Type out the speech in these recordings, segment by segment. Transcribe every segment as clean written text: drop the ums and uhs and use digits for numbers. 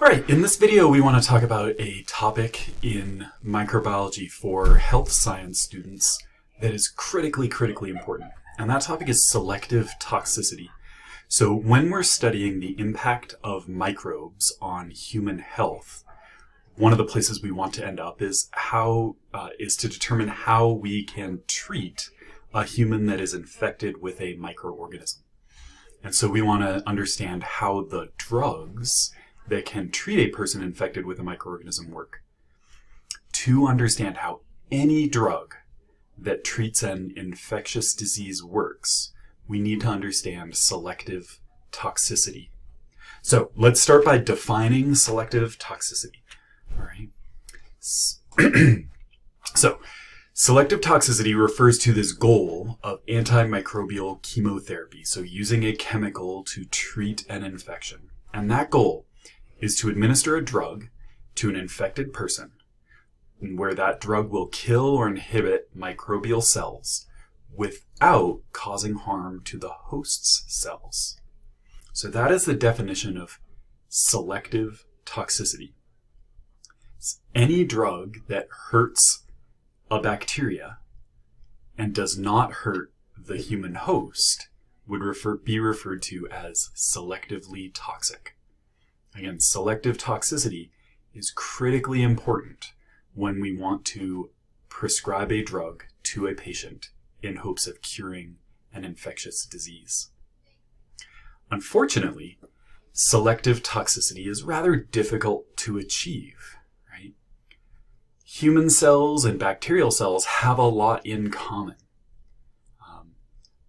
All right, in this video we want to talk about a topic in microbiology for health science students that is critically important. And that topic is selective toxicity. So when we're studying the impact of microbes on human health, one of the places we want to end up is to determine how we can treat a human that is infected with a microorganism. And so we want to understand how the drugs that can treat a person infected with a microorganism work. To understand how any drug that treats an infectious disease works, we need to understand selective toxicity. So let's start by defining selective toxicity. All right. So selective toxicity refers to this goal of antimicrobial chemotherapy, so using a chemical to treat an infection. And that goal is to administer a drug to an infected person where that drug will kill or inhibit microbial cells without causing harm to the host's cells. So that is the definition of selective toxicity. Any drug that hurts a bacteria and does not hurt the human host would be referred to as selectively toxic. Again, selective toxicity is critically important when we want to prescribe a drug to a patient in hopes of curing an infectious disease. Unfortunately, selective toxicity is rather difficult to achieve, right? Human cells and bacterial cells have a lot in common.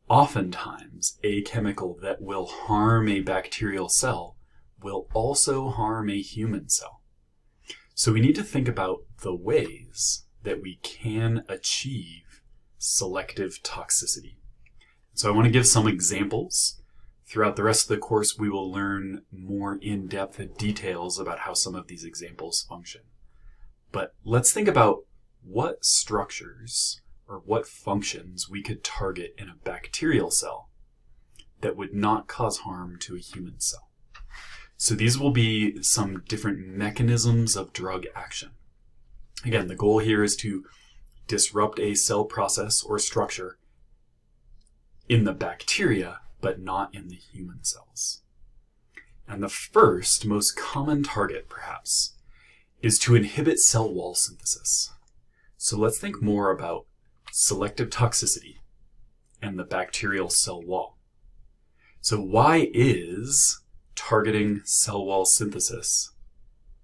Oftentimes, a chemical that will harm a bacterial cell will also harm a human cell. So we need to think about the ways that we can achieve selective toxicity. So I want to give some examples. Throughout the rest of the course, we will learn more in-depth details about how some of these examples function. But let's think about what structures or what functions we could target in a bacterial cell that would not cause harm to a human cell. So these will be some different mechanisms of drug action. Again, the goal here is to disrupt a cell process or structure in the bacteria, but not in the human cells. And the first, most common target, perhaps, is to inhibit cell wall synthesis. So let's think more about selective toxicity and the bacterial cell wall. So why is targeting cell wall synthesis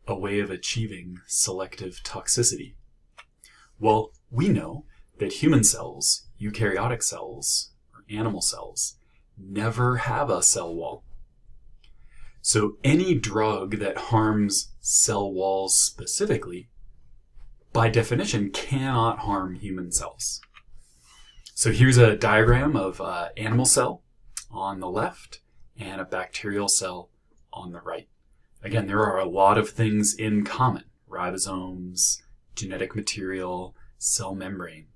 a way of achieving selective toxicity? Well, we know that human cells, eukaryotic cells, or animal cells, never have a cell wall. So any drug that harms cell walls specifically, by definition, cannot harm human cells. So here's a diagram of an animal cell on the left and a bacterial cell on the right. Again, there are a lot of things in common: ribosomes, genetic material, cell membrane.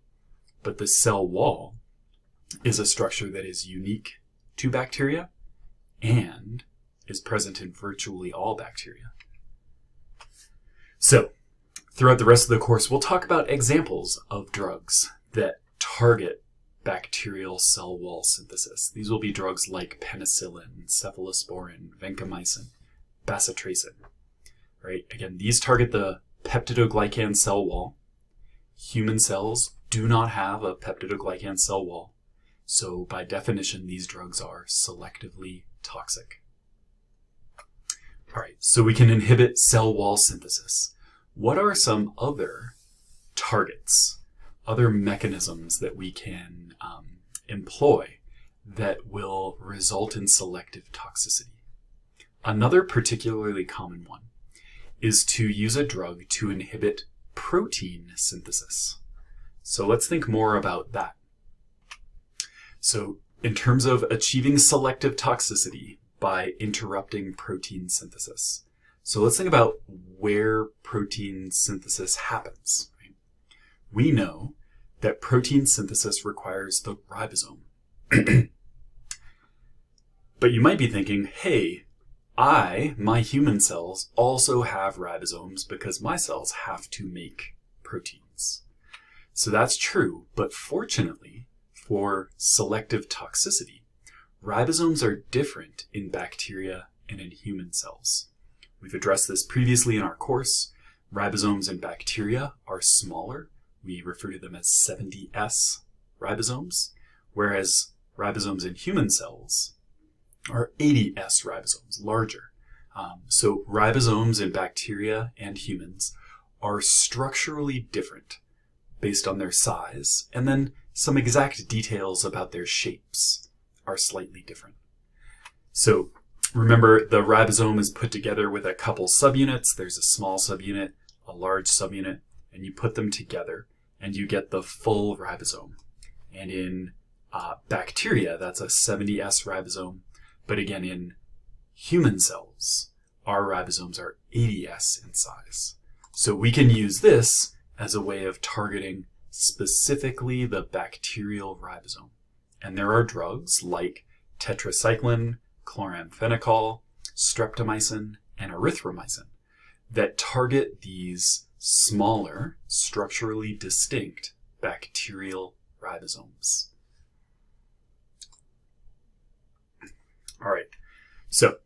But the cell wall is a structure that is unique to bacteria and is present in virtually all bacteria. So, throughout the rest of the course, we'll talk about examples of drugs that target bacterial cell wall synthesis. These will be drugs like penicillin, cephalosporin, vancomycin, bacitracin. Right? Again, these target the peptidoglycan cell wall. Human cells do not have a peptidoglycan cell wall, so by definition, these drugs are selectively toxic. All right, so we can inhibit cell wall synthesis. What are some other targets, other mechanisms that we can employ that will result in selective toxicity? Another particularly common one is to use a drug to inhibit protein synthesis. So let's think more about that. So in terms of achieving selective toxicity by interrupting protein synthesis. So let's think about where protein synthesis happens. Right? We know that protein synthesis requires the ribosome. But you might be thinking, hey, my human cells also have ribosomes because my cells have to make proteins. So that's true, but fortunately for selective toxicity, ribosomes are different in bacteria and in human cells. We've addressed this previously in our course. Ribosomes in bacteria are smaller. We refer to them as 70S ribosomes, whereas ribosomes in human cells are 80S ribosomes, larger. So ribosomes in bacteria and humans are structurally different based on their size, and then some exact details about their shapes are slightly different. So remember, the ribosome is put together with a couple subunits. There's a small subunit, a large subunit, and you put them together and you get the full ribosome. And in bacteria, that's a 70S ribosome. But again, in human cells, our ribosomes are 80S in size. So we can use this as a way of targeting specifically the bacterial ribosome. And there are drugs like tetracycline, chloramphenicol, streptomycin, and erythromycin that target these smaller, structurally distinct bacterial ribosomes. All right, so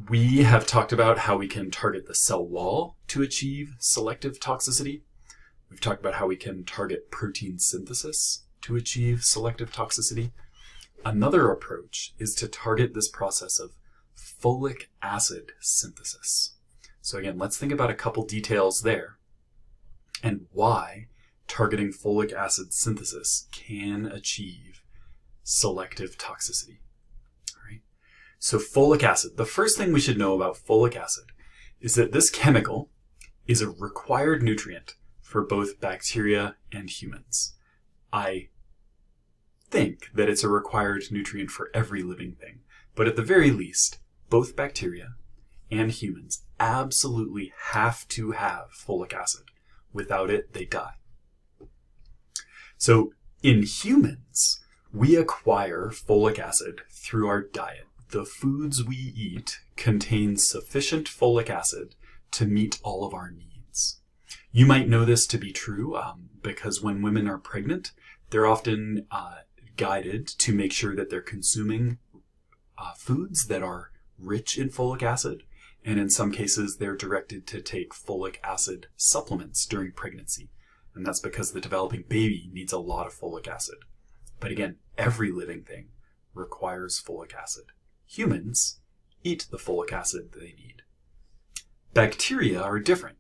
we have talked about how we can target the cell wall to achieve selective toxicity. We've talked about how we can target protein synthesis to achieve selective toxicity. Another approach is to target this process of folic acid synthesis. So again, let's think about a couple details there and why targeting folic acid synthesis can achieve selective toxicity. All right. So folic acid, the first thing we should know about folic acid is that this chemical is a required nutrient for both bacteria and humans. I think that it's a required nutrient for every living thing, but at the very least, both bacteria and humans absolutely have to have folic acid. Without it, they die. So in humans, we acquire folic acid through our diet. The foods we eat contain sufficient folic acid to meet all of our needs. You might know this to be true because when women are pregnant, they're often guided to make sure that they're consuming foods that are rich in folic acid. And in some cases, they're directed to take folic acid supplements during pregnancy. And that's because the developing baby needs a lot of folic acid. But again, every living thing requires folic acid. Humans eat the folic acid they need. Bacteria are different.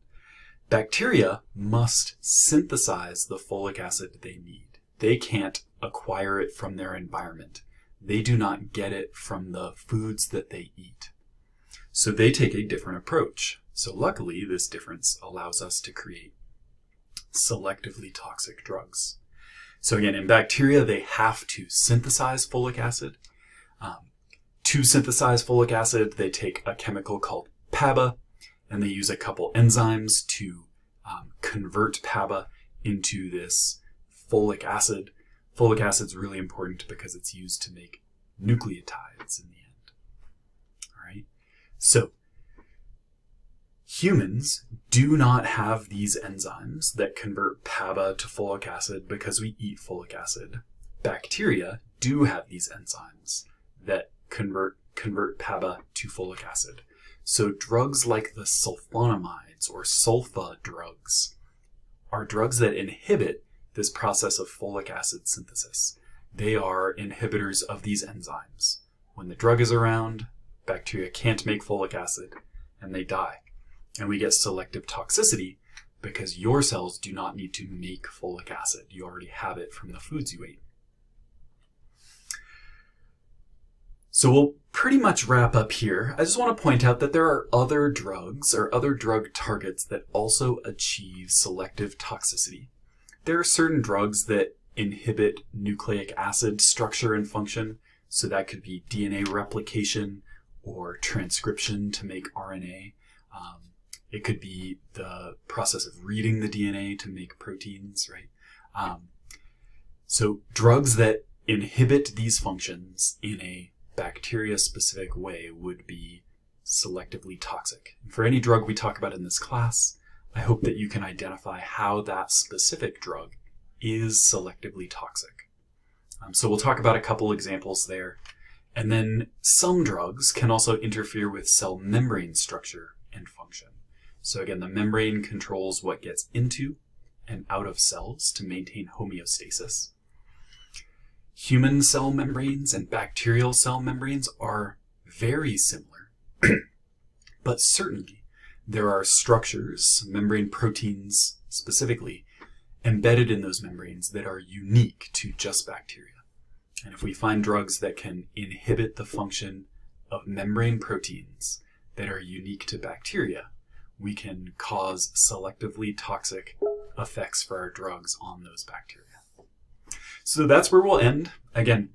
Bacteria must synthesize the folic acid they need. They can't acquire it from their environment. They do not get it from the foods that they eat. So they take a different approach. So luckily, this difference allows us to create selectively toxic drugs. So again, in bacteria, they have to synthesize folic acid. To synthesize folic acid, they take a chemical called PABA, and they use a couple enzymes to convert PABA into this folic acid. Folic acid is really important because it's used to make nucleotides in the end. All right. So humans do not have these enzymes that convert PABA to folic acid because we eat folic acid. Bacteria do have these enzymes that convert PABA to folic acid. So drugs like the sulfonamides or sulfa drugs are drugs that inhibit this process of folic acid synthesis. They are inhibitors of these enzymes. When the drug is around, bacteria can't make folic acid and they die. And we get selective toxicity because your cells do not need to make folic acid. You already have it from the foods you ate. So we'll pretty much wrap up here. I just want to point out that there are other drugs or other drug targets that also achieve selective toxicity. There are certain drugs that inhibit nucleic acid structure and function. So that could be DNA replication or transcription to make RNA. It could be the process of reading the DNA to make proteins, right? So drugs that inhibit these functions in a bacteria-specific way would be selectively toxic. And for any drug we talk about in this class, I hope that you can identify how that specific drug is selectively toxic. So we'll talk about a couple examples there. And then some drugs can also interfere with cell membrane structure and function. So again, the membrane controls what gets into and out of cells to maintain homeostasis. Human cell membranes and bacterial cell membranes are very similar, but certainly there are structures, membrane proteins specifically, embedded in those membranes that are unique to just bacteria. And if we find drugs that can inhibit the function of membrane proteins that are unique to bacteria, we can cause selectively toxic effects for our drugs on those bacteria. So that's where we'll end. Again,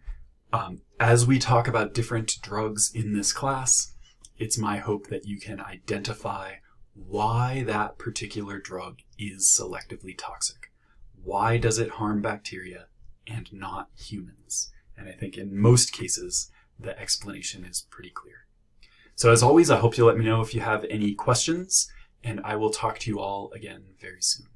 as we talk about different drugs in this class, it's my hope that you can identify why that particular drug is selectively toxic. Why does it harm bacteria and not humans? And I think in most cases, the explanation is pretty clear. So as always, I hope you'll let me know if you have any questions, and I will talk to you all again very soon.